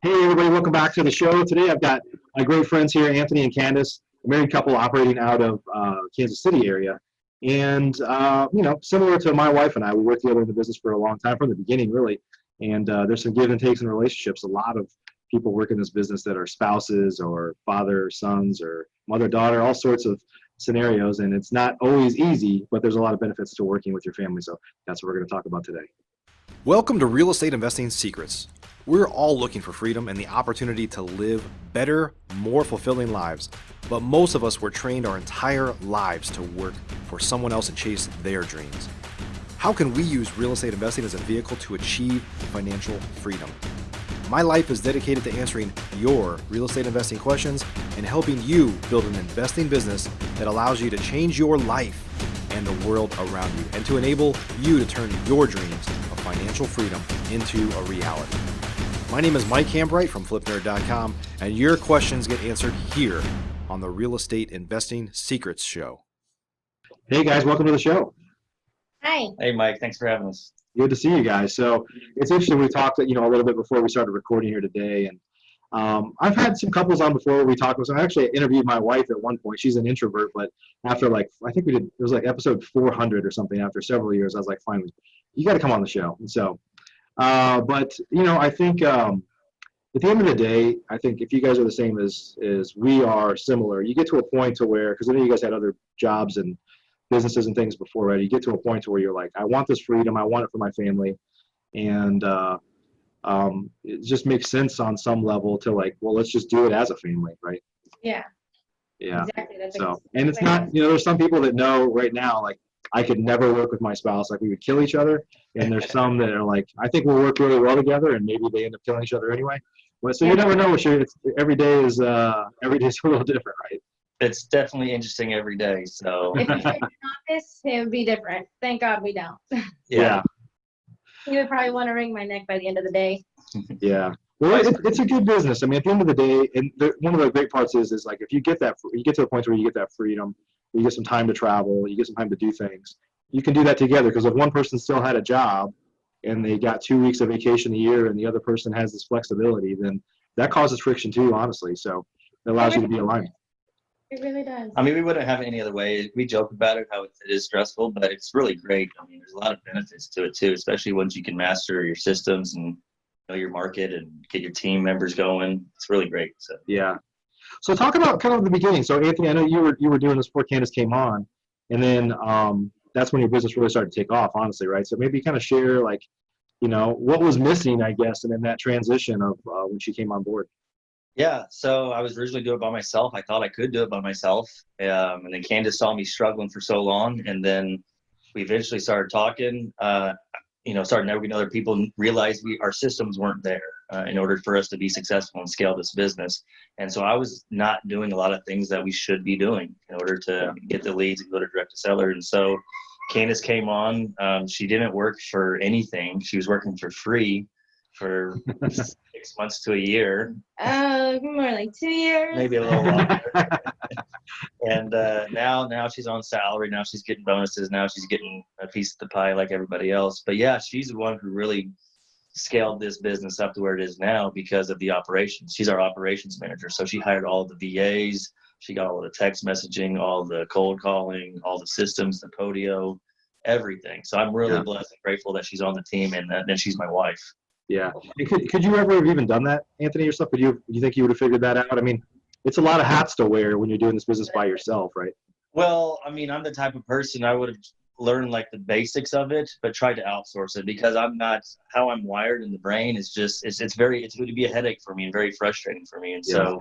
Hey, everybody, welcome back to the show. Today I've got my great friends here, Anthony and Candace, a married couple operating out of Kansas City area. And, similar to my wife and I, we worked together in the business for a long time, from the beginning, really. And there's some give and takes in relationships. A lot of people work in this business that are spouses or father, sons, or mother, daughter, all sorts of scenarios. And it's not always easy, but there's a lot of benefits to working with your family. So that's what we're going to talk about today. Welcome to Real Estate Investing Secrets. We're all looking for freedom and the opportunity to live better, more fulfilling lives. But most of us were trained our entire lives to work for someone else and chase their dreams. How can we use real estate investing as a vehicle to achieve financial freedom? My life is dedicated to answering your real estate investing questions and helping you build an investing business that allows you to change your life and the world around you, and to enable you to turn your dreams of financial freedom into a reality. My name is Mike Hambright from FlipNerd.com, and your questions get answered here on the Real Estate Investing Secrets Show. Hey, guys, welcome to the show. Hi. Hey, Mike. Thanks for having us. Good to see you guys. So it's interesting. We talked, a little bit before we started recording here today, and I've had some couples on before where we talked with. So I actually interviewed my wife at one point. She's an introvert, but after I think it was like episode 400 or something. After several years, I was like, finally, you got to come on the show. And so, I think at the end of the day, I think if you guys are the same as we are, similar, you get to a point to where, because I know you guys had other jobs and businesses and things before, right? You get to a point to where you're like, I want this freedom, I want it for my family, and it just makes sense on some level to like, well, let's just do it as a family, right? Yeah. Yeah. Exactly. That's And it's not, there's some people that know right now, like, I could never work with my spouse, like we would kill each other. And there's some that are like, I think we'll work really well together, and maybe they end up killing each other anyway. Well, so you never know. Every day is a little different, right? It's definitely interesting every day. So if we were in an office, it would be different. Thank God we don't. Yeah. He would probably want to wring my neck by the end of the day. Yeah. Well, it's a good business. I mean, at the end of the day, and one of the great parts is like, if you get to the point where you get that freedom, you get some time to travel, you get some time to do things, you can do that together. Because if one person still had a job and they got 2 weeks of vacation a year and the other person has this flexibility, then that causes friction too, honestly. So it allows you to be aligned. It really does. I mean, we wouldn't have it any other way. We joke about it, how it is stressful, but it's really great. I mean, there's a lot of benefits to it too, especially once you can master your systems and know your market and get your team members going. It's really great. So Yeah. So talk about kind of the beginning. So Anthony, I know you were doing this before Candace came on, and then that's when your business really started to take off, honestly, right? So maybe kind of share like, what was missing, I guess, and in that transition of when she came on board. yeah, so I was originally doing it by myself. I thought I could do it by myself. And then Candace saw me struggling for so long. And then we eventually started talking, started networking other people, and realized our systems weren't there in order for us to be successful and scale this business. And so I was not doing a lot of things that we should be doing in order to get the leads and go to direct to seller. And so Candace came on. She didn't work for anything. She was working for free for 6 months to a year. More like 2 years. Maybe a little longer. And now she's on salary. Now she's getting bonuses. Now she's getting a piece of the pie like everybody else. But yeah, she's the one who really scaled this business up to where it is now because of the operations. She's our operations manager. So she hired all the VAs. She got all the text messaging, all the cold calling, all the systems, the Podio, everything. So I'm really blessed and grateful that she's on the team, and then she's my wife. Yeah. And could you ever have even done that, Anthony, yourself? Do you think you would have figured that out? I mean, it's a lot of hats to wear when you're doing this business by yourself, right? Well, I mean, I'm the type of person I would have learned like the basics of it, but tried to outsource it because I'm not how I'm wired in the brain. It's going to be a headache for me and very frustrating for me. And so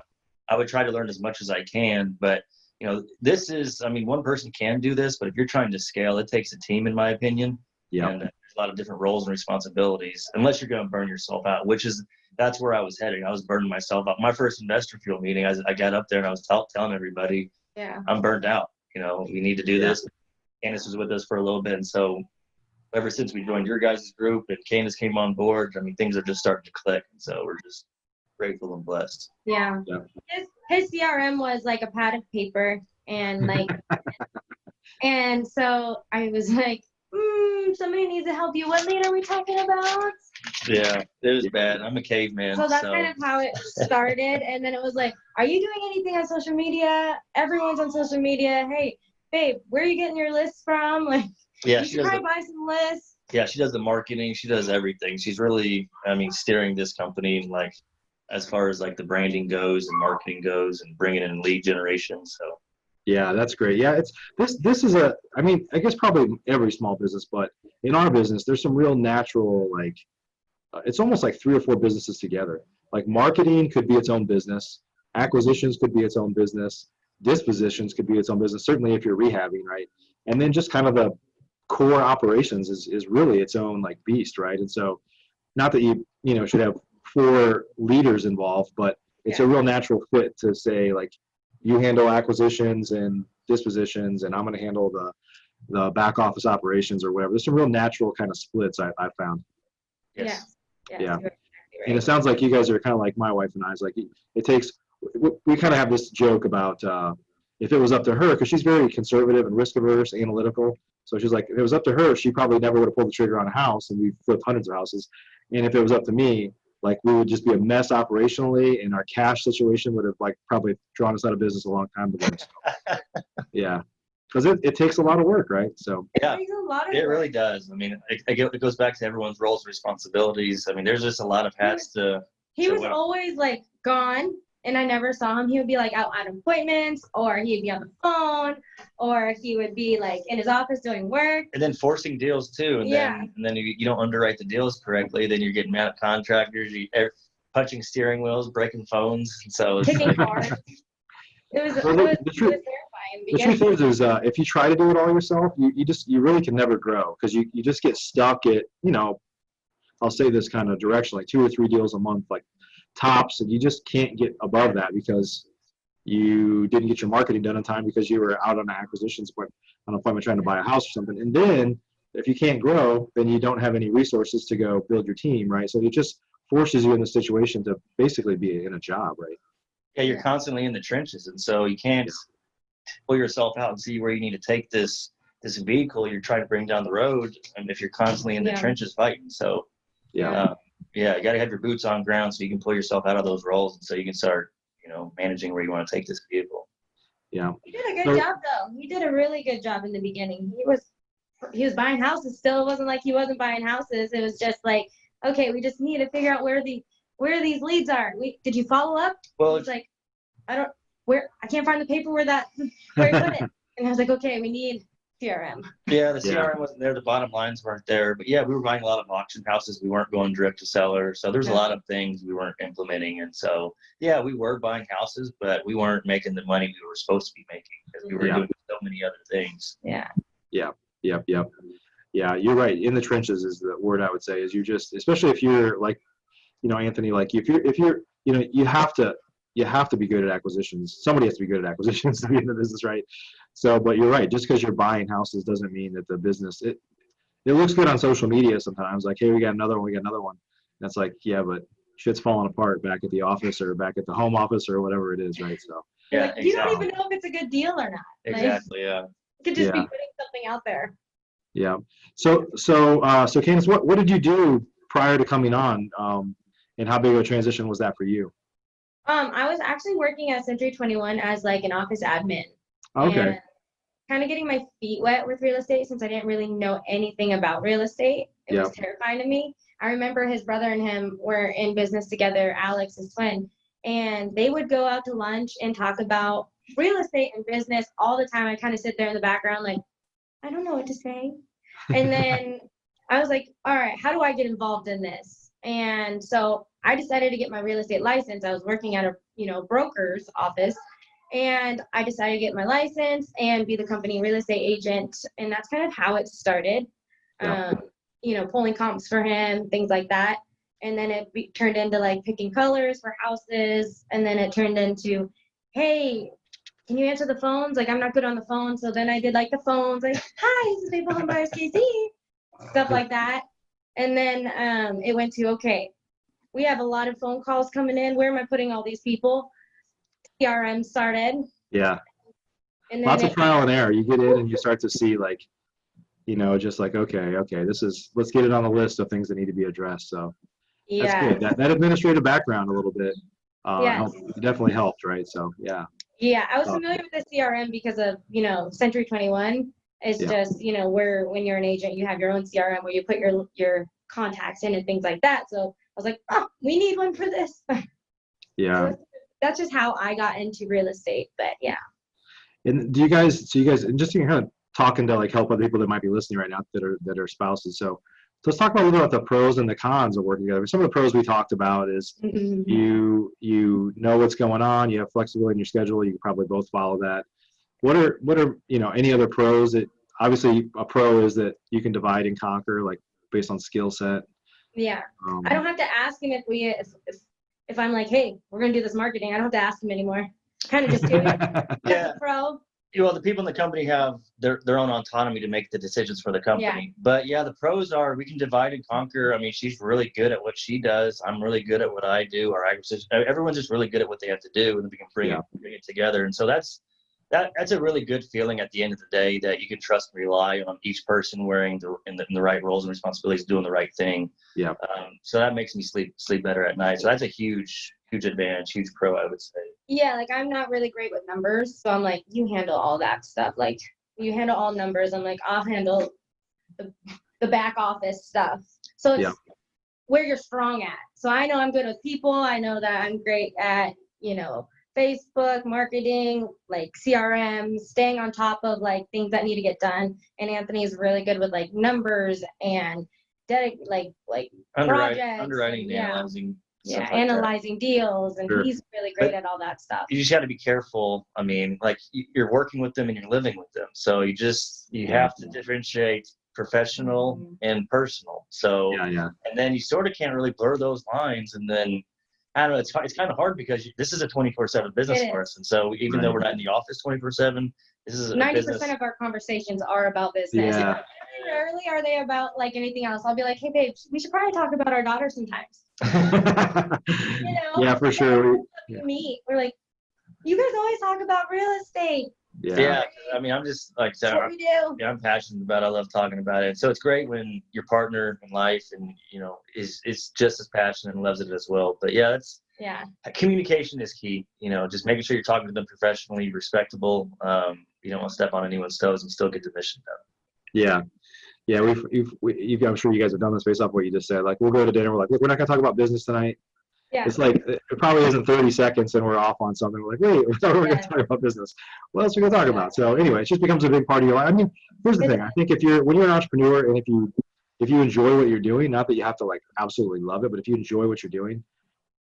I would try to learn as much as I can. But, one person can do this, but if you're trying to scale, it takes a team, in my opinion. Yeah. And there's a lot of different roles and responsibilities, unless you're going to burn yourself out, that's where I was heading. I was burning myself out. My first investor fuel meeting, I got up there and I was telling everybody, I'm burned out. We need to do this. Candace was with us for a little bit. And so ever since we joined your guys' group and Candace came on board, things are just starting to click. And so we're just grateful and blessed. Yeah. His CRM was like a pad of paper, and like, and so I was like, somebody needs to help you. What lane are we talking about? Yeah, it was bad. I'm a caveman. So that's kind of how it started. And then it was like, are you doing anything on social media? Everyone's on social media. Hey, babe, where are you getting your lists from? Like, yeah, you should probably buy some lists. Yeah, she does the marketing. She does everything. She's really, I mean, steering this company like as far as like the branding goes and marketing goes and bringing in lead generation. So Yeah, that's great. Yeah, it's this is I mean, I guess probably every small business, but in our business, there's some real natural like it's almost like 3 or 4 businesses together. Like marketing could be its own business, acquisitions could be its own business, dispositions could be its own business. Certainly if you're rehabbing, right? And then just kind of the core operations is really its own like beast, right? And so not that you should have 4 leaders involved, but it's a real natural fit to say like you handle acquisitions and dispositions, and I'm going to handle the back office operations or whatever. There's some real natural kind of splits I found. yes. Yeah. Exactly right. And it sounds like you guys are kind of like my wife and I. It's like it takes. We kind of have this joke about if it was up to her, because she's very conservative and risk averse, analytical. So she's like, if it was up to her, she probably never would have pulled the trigger on a house, and we flipped hundreds of houses. And if it was up to me, like we would just be a mess operationally, and our cash situation would have like probably drawn us out of business a long time ago. So, yeah, because it takes a lot of work, right? So Yeah, It takes a lot of it work. really does. I mean, it goes back to everyone's roles and responsibilities. I mean, there's just a lot of hats to. He So was what- always like gone, and I never saw him. He would be like out on appointments, or he'd be on the phone, or he would be like in his office doing work. And then forcing deals too, and Yeah. then you don't underwrite the deals correctly. Then you're getting mad at contractors. Punching steering wheels, breaking phones. So it's Kicking like, cars. It was Well, terrifying. the truth Because is if you try to do it all yourself, you really can never grow, because you just get stuck at I'll say this kind of directionally, 2 or 3 deals a month, like tops, and you just can't get above that because you didn't get your marketing done in time because you were out on an acquisitions appointment trying to buy a house or something. And then if you can't grow, then you don't have any resources to go build your team, right? So it just forces you in the situation to basically be in a job, right? yeah, you're constantly in the trenches, and so you can't pull yourself out and see where you need to take this vehicle you're trying to bring down the road, and if you're constantly in the trenches fighting. So Yeah. you got to have your boots on ground so you can pull yourself out of those roles, and so you can start managing where you want to take this vehicle. Yeah. he did a good job, though. He did a really good job in the beginning. He was buying houses still. It wasn't like he wasn't buying houses. It was just like, okay, we just need to figure out where these leads are. Did you follow up? Well, He's like, I can't find the paper where you put it. And I was like, okay, we need CRM. Yeah, the CRM wasn't there. The bottom lines weren't there. But yeah, we were buying a lot of auction houses. We weren't going direct to seller. So there's a lot of things we weren't implementing. And so, yeah, we were buying houses, but we weren't making the money we were supposed to be making because we were doing so many other things. Yeah. Yep. Yeah, you're right. In the trenches is the word I would say. Is you just, especially if you're like, Anthony, like if you're, you have to be good at acquisitions. Somebody has to be good at acquisitions to be in the business, right? So, but you're right. Just because you're buying houses doesn't mean that the business it looks good on social media sometimes. Like, hey, we got another one. And it's like, yeah, but shit's falling apart back at the office or back at the home office or whatever it is, right? So. Yeah, Like, you don't even know if it's a good deal or not. Exactly. Yeah. You could just be putting something out there. Yeah. So Candace, what did you do prior to coming on, and how big of a transition was that for you? I was actually working at Century 21 as like an office admin. Okay. Kind of getting my feet wet with real estate since I didn't really know anything about real estate. It was terrifying to me. I remember his brother and him were in business together, Alex, his twin, and they would go out to lunch and talk about real estate and business all the time. I kind of sit there in the background like, I don't know what to say. And then I was like, all right, how do I get involved in this? And so I decided to get my real estate license. I was working at a broker's office, and I decided to get my license and be the company real estate agent. And that's kind of how it started. Pulling comps for him, things like that. And then it turned into like picking colors for houses. And then it turned into, hey, can you answer the phones? Like, I'm not good on the phone. So then I did like the phones, like, hi, this is Faithful Home Buyers KC, stuff like that. And then it went to, okay, we have a lot of phone calls coming in. Where am I putting all these people? CRM started. Yeah. And then Lots of trial and error. You get in and you start to see like, just like, okay, let's get it on the list of things that need to be addressed. So. That's Yeah. good. That administrative background a little bit Yes. definitely helped, right? So yeah. Yeah, I was Oh, familiar with the CRM because of, Century 21. It's yeah. just, where when you're an agent, you have your own CRM where you put your contacts in and things like that. So I was like, oh, we need one for this. Yeah. So that's just how I got into real estate. But yeah. And and just to kind of talking to like help other people that might be listening right now that are spouses. So let's talk about a little bit about the pros and the cons of working together. Some of the pros we talked about is Mhm. you know what's going on, you have flexibility in your schedule, you can probably both follow that. What are any other pros that obviously a pro is that you can divide and conquer like based on skill set. Yeah. I don't have to ask him if I'm like, hey, we're gonna do this marketing. I don't have to ask him anymore. Kind of just do it. That's Yeah. a pro. Well, the people in the company have their own autonomy to make the decisions for the company. But yeah, the pros are we can divide and conquer. I mean, she's really good at what she does. I'm really good at what I do. Everyone's just really good at what they have to do, and we can bring it together. And so that's a really good feeling at the end of the day that you can trust and rely on each person wearing in the right roles and responsibilities, doing the right thing. Yeah. So that makes me sleep better at night. So that's a huge advantage, huge pro, I would say. Yeah, like I'm not really great with numbers, so I'm like, you handle all that stuff. Like you handle all numbers. I'm like, I'll handle the back office stuff. So it's where you're strong at. So I know I'm good with people. I know that I'm great at, Facebook, marketing, like CRM, staying on top of like things that need to get done. And Anthony is really good with like numbers and projects, underwriting, and analyzing. Yeah, analyzing deals, and Sure. he's really great at all that stuff. You just got to be careful. I mean, like you're working with them and you're living with them, so you have to differentiate professional and personal. So Yeah. and then you sort of can't really blur those lines. And then I don't know, it's kind of hard because this is a 24/7 business for us, and so even though we're not in the office 24/7, this is 90% of our conversations are about business. Yeah. Rarely are they about like anything else. I'll be like, hey babe, we should probably talk about our daughter sometimes. Yeah, for sure. We're like, you guys always talk about real estate. Yeah. I mean, I'm just like, That's what we do. Yeah, I'm passionate about it. I love talking about it. So it's great when your partner in life and is just as passionate and loves it as well. But yeah, communication is key. Just making sure you're talking to them professionally, respectable. You don't want to step on anyone's toes and still get the mission done. Yeah. I'm sure you guys have done this based off what you just said. Like we'll go to dinner. We're like, look, we're not gonna talk about business tonight. Yeah. It's like it probably isn't 30 seconds and we're off on something. We're like, wait, we thought we were gonna talk about business. What else are we gonna talk about? So anyway, it just becomes a big part of your life. I mean, here's the thing. I think when you're an entrepreneur and if you enjoy what you're doing, not that you have to like absolutely love it, but if you enjoy what you're doing,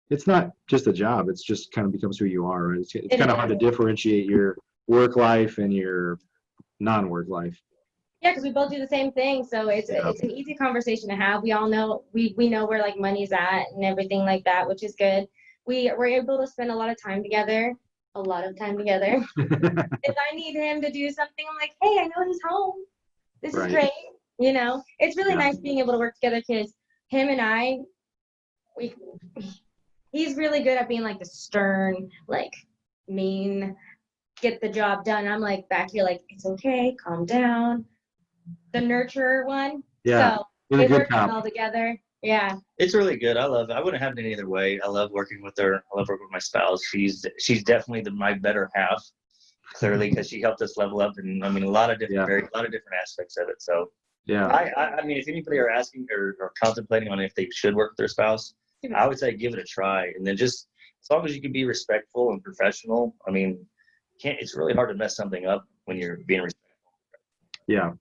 it's not just a job. It's just kind of becomes who you are. Right? It's kind of hard to differentiate your work life and your non-work life. Yeah, because we both do the same thing, so it's an easy conversation to have. We all know we know where like money's at and everything like that, which is good. We're able to spend a lot of time together. If I need him to do something, I'm like, hey, I know he's home. This is great. It's really nice being able to work together because him and I, he's really good at being like the stern, like mean, get the job done. I'm like back here, like it's okay, calm down. The nurturer one. Yeah. So they work well together. Yeah. It's really good. I love it. I wouldn't have it any other way. I love working with her. I love working with my spouse. She's definitely my better half, clearly, because she helped us level up and a lot of different aspects of it. So yeah. I mean, if anybody are asking or contemplating on if they should work with their spouse, I would say give it a try. And then just as long as you can be respectful and professional, I mean, it's really hard to mess something up when you're being respectful. Yeah.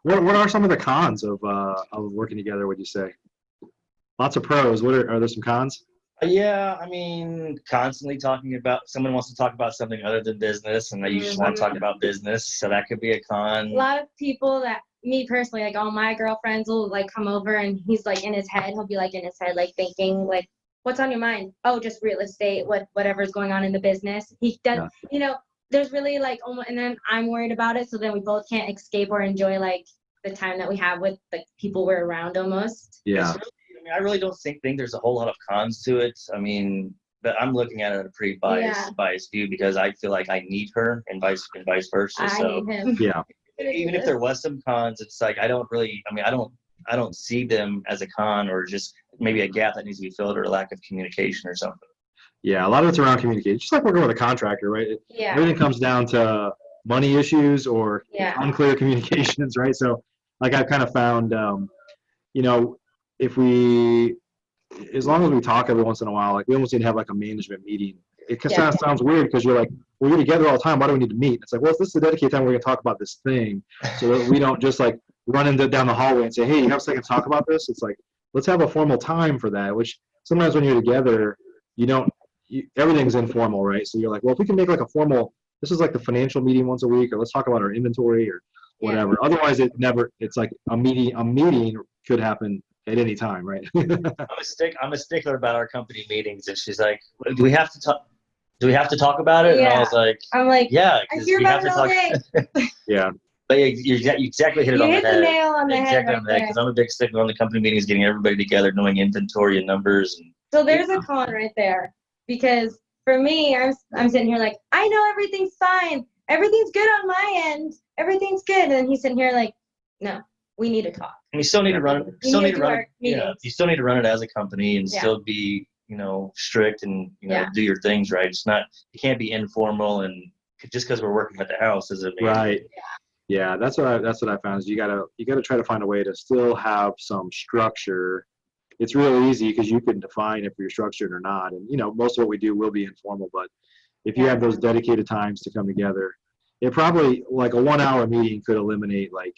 What are some of the cons of working together? Would you say? Lots of pros. Are there some cons? Yeah, I mean, constantly talking about someone wants to talk about something other than business, and you just want to talk about business, so that could be a con. A lot of people that me personally, like all my girlfriends will like come over and he's like in his head, he'll be like in his head, like thinking like, what's on your mind? Oh, just real estate, whatever's going on in the business. He does, there's really like almost, and then I'm worried about it, so then we both can't escape or enjoy like the time that we have with the people we're around almost. Yeah. I really don't think there's a whole lot of cons to it. I mean, but I'm looking at it a pretty biased view because I feel like I need her and vice versa. I need him. Yeah. Even if there was some cons, it's like I don't I don't see them as a con, or just maybe a gap that needs to be filled, or a lack of communication or something. Yeah, a lot of it's around communication. Just like working with a contractor, right? Yeah. Everything comes down to money issues or Yeah. unclear communications, right? So, like I've kind of found, you know, if we, as long as we talk every once in a while, like we almost need to have like a management meeting. It kind of sounds weird because you're like, we're together all the time. Why do we need to meet? It's like, well, this is the dedicated time we're going to talk about this thing, so that we don't just like run down the hallway and say, hey, you have a second to talk about this? It's like, let's have a formal time for that. Which sometimes when you're together, you don't. Everything's informal, right? So you're like, well, if we can make like a formal, this is like the financial meeting once a week, or let's talk about our inventory or whatever. Yeah. Otherwise, it's like a meeting could happen at any time, right? I'm a stickler about our company meetings, and she's like, do we have to talk? Do we have to talk about it? And I was like, I'm like, yeah, I because hear we about have to it all talk. day. Yeah. But you exactly hit it You on hit the the head. nail on the head Exactly right on the head, there. because I'm a big stickler on the company meetings, getting everybody together, knowing inventory and numbers. And So there's a con right there, because for me, I'm sitting here like, I know everything's fine. Everything's good on my end. Everything's good. And he's sitting here like, no, we need to talk. you still need to run. We Still need need to to do run. our It, yeah, meetings. you still need to run it as a company and Yeah. still be, strict and Yeah. do your things right. It's not. You can't be informal, and just because we're working at the house doesn't mean. Right. Yeah, that's what I found is you gotta try to find a way to still have some structure. It's real easy because you can define if you're structured or not, and most of what we do will be informal. But if you Yeah. have those dedicated times to come together, it probably like a 1 hour meeting could eliminate like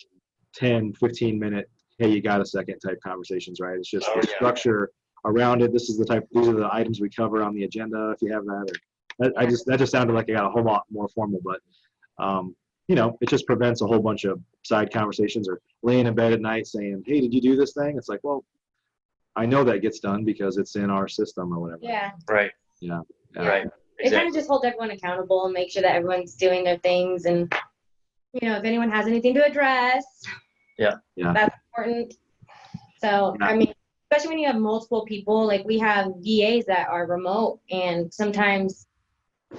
10, 15 minute, hey, you got a second type conversations, right? It's just the structure around it. These are the items we cover on the agenda if you have that. That just sounded like I got a whole lot more formal, but it just prevents a whole bunch of side conversations or laying in bed at night saying, hey, did you do this thing? It's like, well, I know that gets done because it's in our system or whatever. Yeah. Right. Yeah. Right. It kind of just holds everyone accountable and make sure that everyone's doing their things. And, if anyone has anything to address, Yeah. that's important. So, Yeah. I mean, especially when you have multiple people, like we have VAs that are remote, and sometimes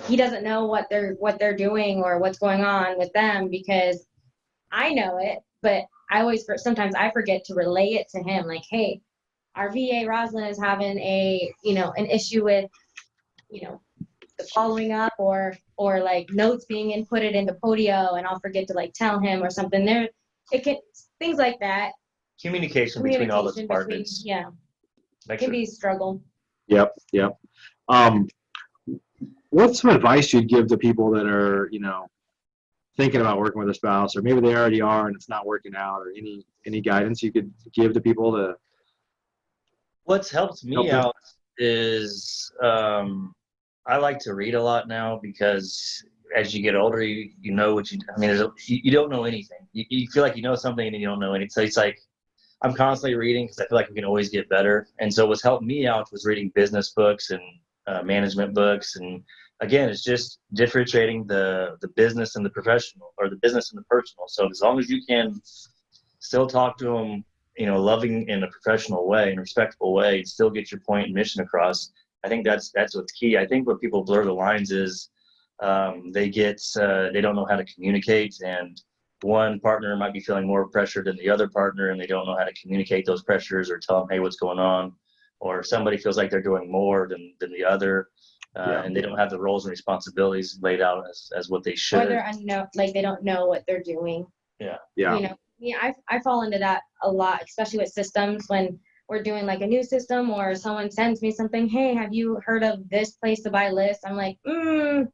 he doesn't know what they're doing or what's going on with them, because I know it, but sometimes I forget to relay it to him. Like, hey, our VA Roslyn is having an issue with, the following up or like notes being inputted into Podio, and I'll forget to like tell him or something. Things like that. Communication between all the departments. It can be a struggle. Yep. What's some advice you'd give to people that are, thinking about working with a spouse, or maybe they already are and it's not working out, or any guidance you could give to people to? What's helped me out is I like to read a lot now, because as you get older, you know what you don't know anything. You feel like you know something and you don't know anything. So it's like I'm constantly reading because I feel like we can always get better. And so what's helped me out was reading business books and management books. And again, it's just differentiating the business and the professional, or the business and the personal. So as long as you can still talk to them, loving in a professional way, in a respectful way, and still get your point and mission across, I think that's what's key. I think where people blur the lines is they don't know how to communicate, and one partner might be feeling more pressure than the other partner, and they don't know how to communicate those pressures or tell them, hey, what's going on? Or somebody feels like they're doing more than the other, and they don't have the roles and responsibilities laid out as what they should. Or they're like they don't know what they're doing. Yeah. I fall into that a lot, especially with systems, when we're doing like a new system or someone sends me something, hey, have you heard of this place to buy list? I'm like, I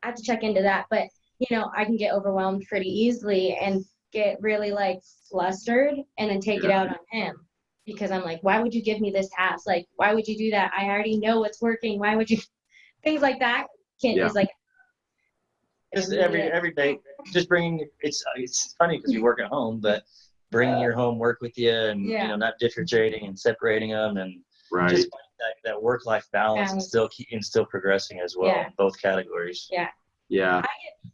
have to check into that. But, I can get overwhelmed pretty easily and get really like flustered and then take it out on him, because I'm like, why would you give me this task? Like, why would you do that? I already know what's working. Why would you? Things like that is like. Just every day, just bringing, it's funny because you work at home, but bringing your homework with you, and not differentiating and separating them, and just finding that work-life balance and still progressing as well in both categories. Yeah.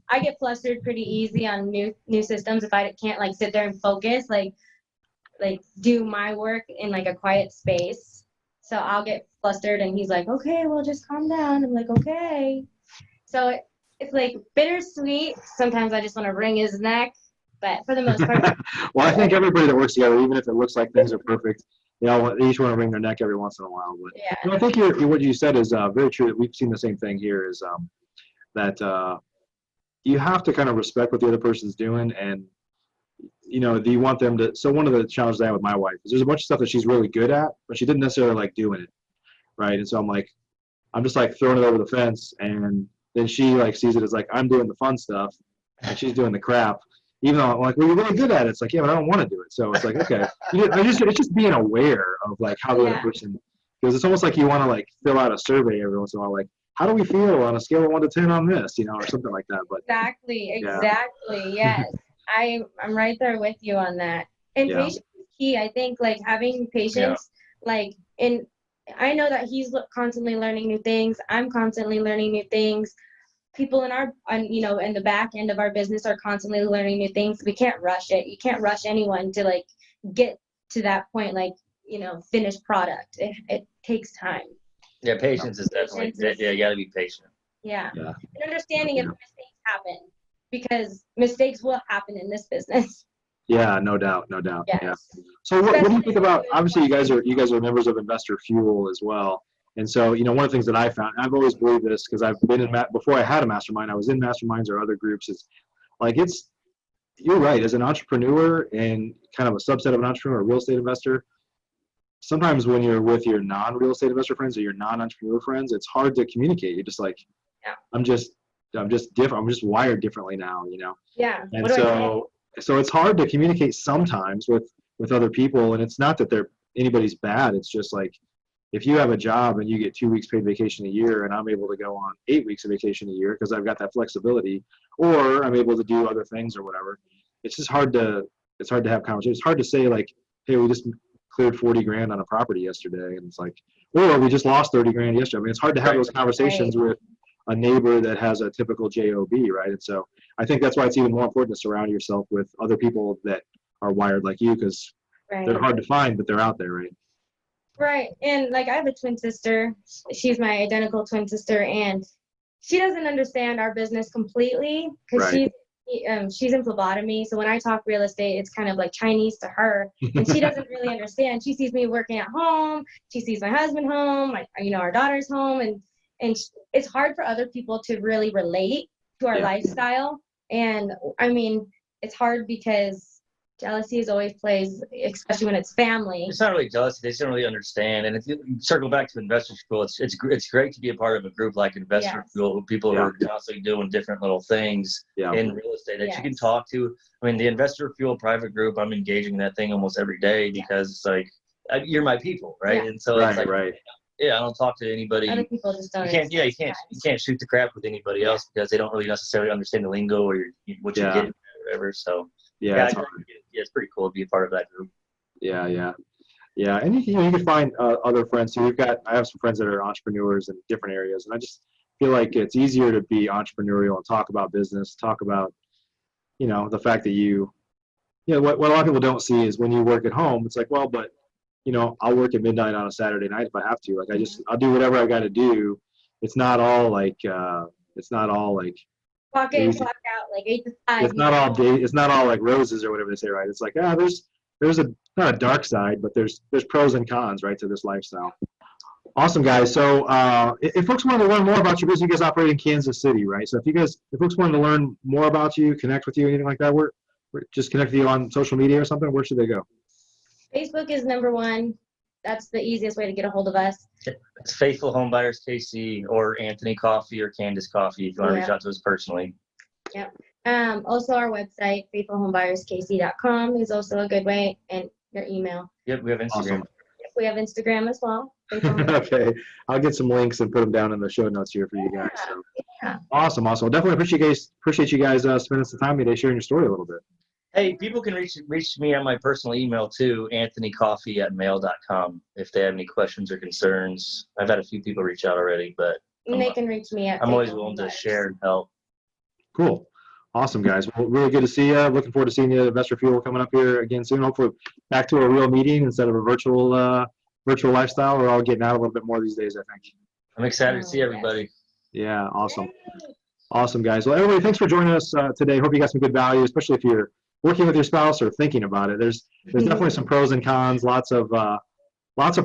I get flustered pretty easy on new systems if I can't like sit there and focus, like do my work in like a quiet space. So I'll get flustered, and he's like, okay, well, just calm down. I'm like, okay. So it's like bittersweet. Sometimes I just want to wring his neck, but for the most part, Well, I think everybody that works together, even if it looks like things are perfect, they each want to wring their neck every once in a while. But yeah, I think what you said is very true. We've seen the same thing here. Is that you have to kind of respect what the other person's doing, and do you want them to? So one of the challenges I have with my wife is there's a bunch of stuff that she's really good at, but she didn't necessarily like doing it, right? And so I'm just like throwing it over the fence, and then she like sees it as like I'm doing the fun stuff, and she's doing the crap. Even though I'm like, well, you're really good at it. It's like, yeah, but I don't want to do it. So it's like, okay, it's just being aware of like how the other yeah, person, because it's almost like you want to like fill out a survey every once in a while, like how do we feel on a scale of 1 to 10 on this, or something like that. But exactly, yeah, exactly. Yes, I'm right there with you on that. And yeah, patience is key. I think like having Yeah. patience, like in, I know that he's constantly learning new things. I'm constantly learning new things. People in in the back end of our business are constantly learning new things. We can't rush it. You can't rush anyone to like get to that point, like, finished product. It takes time. Yeah, patience is definitely. Yeah, you got to be patient. Yeah. yeah, And understanding if yeah. mistakes happen, because mistakes will happen in this business. Yeah, no doubt, no doubt. Yes. Yeah. So what do you Especially think about? if Obviously, you're you guys are members of Investor Fuel as well, and so one of the things that I found, I've always believed this because I've been in before I had a mastermind, I was in masterminds or other groups. It's like you're right, as an entrepreneur and kind of a subset of an entrepreneur, a real estate investor. Sometimes when you're with your non-real estate investor friends or your non-entrepreneur friends, it's hard to communicate. You're just like, Yeah. I'm just different. I'm just wired differently now, Yeah. And What do I say? so it's hard to communicate sometimes with other people. And it's not that anybody's bad. It's just like, if you have a job and you get 2 weeks paid vacation a year and I'm able to go on 8 weeks of vacation a year because I've got that flexibility, or I'm able to do other things or whatever, it's just hard to have conversations. It's hard to say like, hey, we just cleared 40 grand on a property yesterday. And it's like, or we just lost 30 grand yesterday. I mean, it's hard to have those conversations with a neighbor that has a typical job, right? And so I think that's why it's even more important to surround yourself with other people that are wired like you, because Right. they're hard to find, but they're out there, right? Right. And like I have a twin sister. She's my identical twin sister, and she doesn't understand our business completely because Right. she's in phlebotomy. So when I talk real estate, it's kind of like Chinese to her, and she doesn't really understand. She sees me working at home. She sees my husband home. Our daughter's home, and it's hard for other people to really relate to our Yeah. lifestyle. And I mean, it's hard because jealousy is always plays, especially when it's family. It's not really jealousy. They just don't really understand. And if you circle back to Investor School, it's great to be a part of a group like Investor School, people who are constantly doing different little things in real estate that you can talk to. I mean, the Investor Fuel private group, I'm engaging in that thing almost every day because it's like, you're my people, right? Yeah. And so it's like, Right. yeah, I don't talk to anybody. Other people just don't. You can't shoot the crap with anybody else because they don't really necessarily understand the lingo or what you're getting or whatever. So Yeah. it's pretty cool to be a part of that group. Yeah. And you can find other friends too. I have some friends that are entrepreneurs in different areas, and I just feel like it's easier to be entrepreneurial and talk about business, talk about, the fact that what a lot of people don't see is when you work at home, it's like, well, but I'll work at midnight on a Saturday night if I have to. Like I'll do whatever I got to do. It's not all like Clock in, clock out, like 8 to 5. it's not all it's not all like roses or whatever they say, right? It's like, there's not a dark side, but there's pros and cons, right, to this lifestyle. Awesome, guys. So if folks want to learn more about your business, you guys operate in Kansas City, right? So if folks wanted to learn more about you, connect with you, anything like that, we're just connect with you on social media or something, where should they go? Facebook is #1. That's the easiest way to get a hold of us. It's Faithful Home Buyers KC or Anthony Coffey or Candace Coffey if you want to reach out to us personally. Yep. Also our website, faithfulhomebuyerskc.com is also a good way, and your email. Yep, we have Instagram. Awesome. We have Instagram as well. Okay, I'll get some links and put them down in the show notes here for you guys. So. Yeah. Awesome. Definitely appreciate you guys spending some time today sharing your story a little bit. Hey, people can reach me on my personal email too, anthonycoffey@mail.com, if they have any questions or concerns. I've had a few people reach out already, but they can reach me at. I'm always willing to share and help. Cool. Awesome, guys. Well, really good to see you. Looking forward to seeing you at Investor Fuel coming up here again soon. Hopefully back to a real meeting instead of a virtual lifestyle. We're all getting out a little bit more these days, I think. I'm excited to see everybody. Yeah, awesome. Awesome, guys. Well, everybody, thanks for joining us today. Hope you got some good value, especially if you're working with your spouse or thinking about it. There's definitely some pros and cons, lots of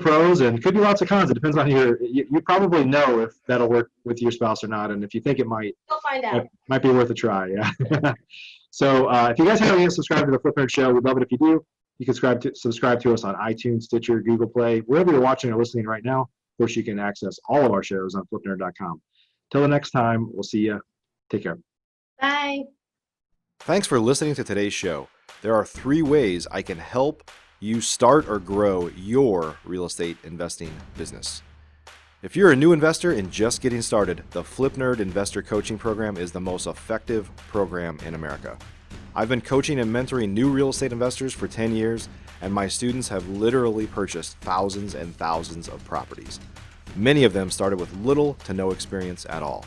pros and could be lots of cons. It depends on you probably know if that'll work with your spouse or not. And if you think it might, You'll find out. it might be worth a try. Yeah. So if you guys haven't yet subscribed to the Flip Nerd Show, we'd love it if you do. You can subscribe to us on iTunes, Stitcher, Google Play, wherever you're watching or listening right now. Of course, you can access all of our shows on flipnerd.com. Till the next time, we'll see you. Take care. Bye. Thanks for listening to today's show. There are 3 ways I can help you start or grow your real estate investing business. If you're a new investor and just getting started, the Flip Nerd Investor Coaching Program is the most effective program in America. I've been coaching and mentoring new real estate investors for 10 years, and my students have literally purchased thousands and thousands of properties. Many of them started with little to no experience at all.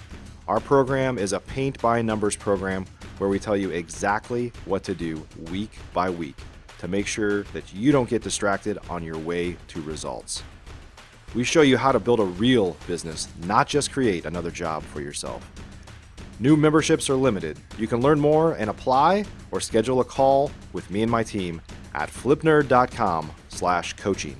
Our program is a paint-by-numbers program where we tell you exactly what to do week by week to make sure that you don't get distracted on your way to results. We show you how to build a real business, not just create another job for yourself. New memberships are limited. You can learn more and apply or schedule a call with me and my team at flipnerd.com/coaching.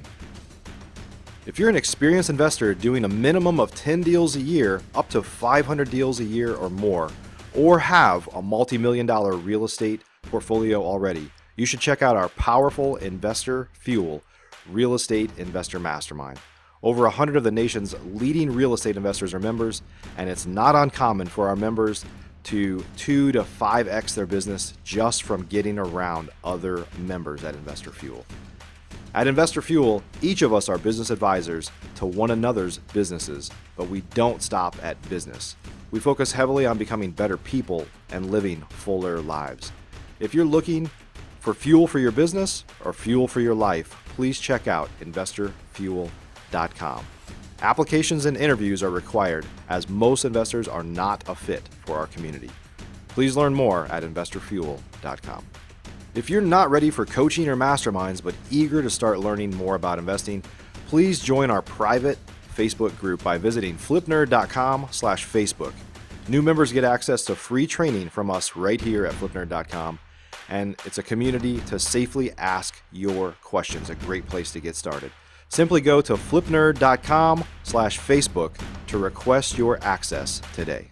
If you're an experienced investor doing a minimum of 10 deals a year, up to 500 deals a year or more, or have a multi-million-dollar real estate portfolio already, you should check out our powerful Investor Fuel Real Estate Investor Mastermind. Over 100 of the nation's leading real estate investors are members, and it's not uncommon for our members to 2 to 5x their business just from getting around other members at Investor Fuel. At Investor Fuel, each of us are business advisors to one another's businesses, but we don't stop at business. We focus heavily on becoming better people and living fuller lives. If you're looking for fuel for your business or fuel for your life, please check out investorfuel.com. Applications and interviews are required, as most investors are not a fit for our community. Please learn more at investorfuel.com. If you're not ready for coaching or masterminds but eager to start learning more about investing, please join our private Facebook group by visiting flipnerd.com/Facebook. New members get access to free training from us right here at flipnerd.com, and it's a community to safely ask your questions, a great place to get started. Simply go to flipnerd.com/Facebook to request your access today.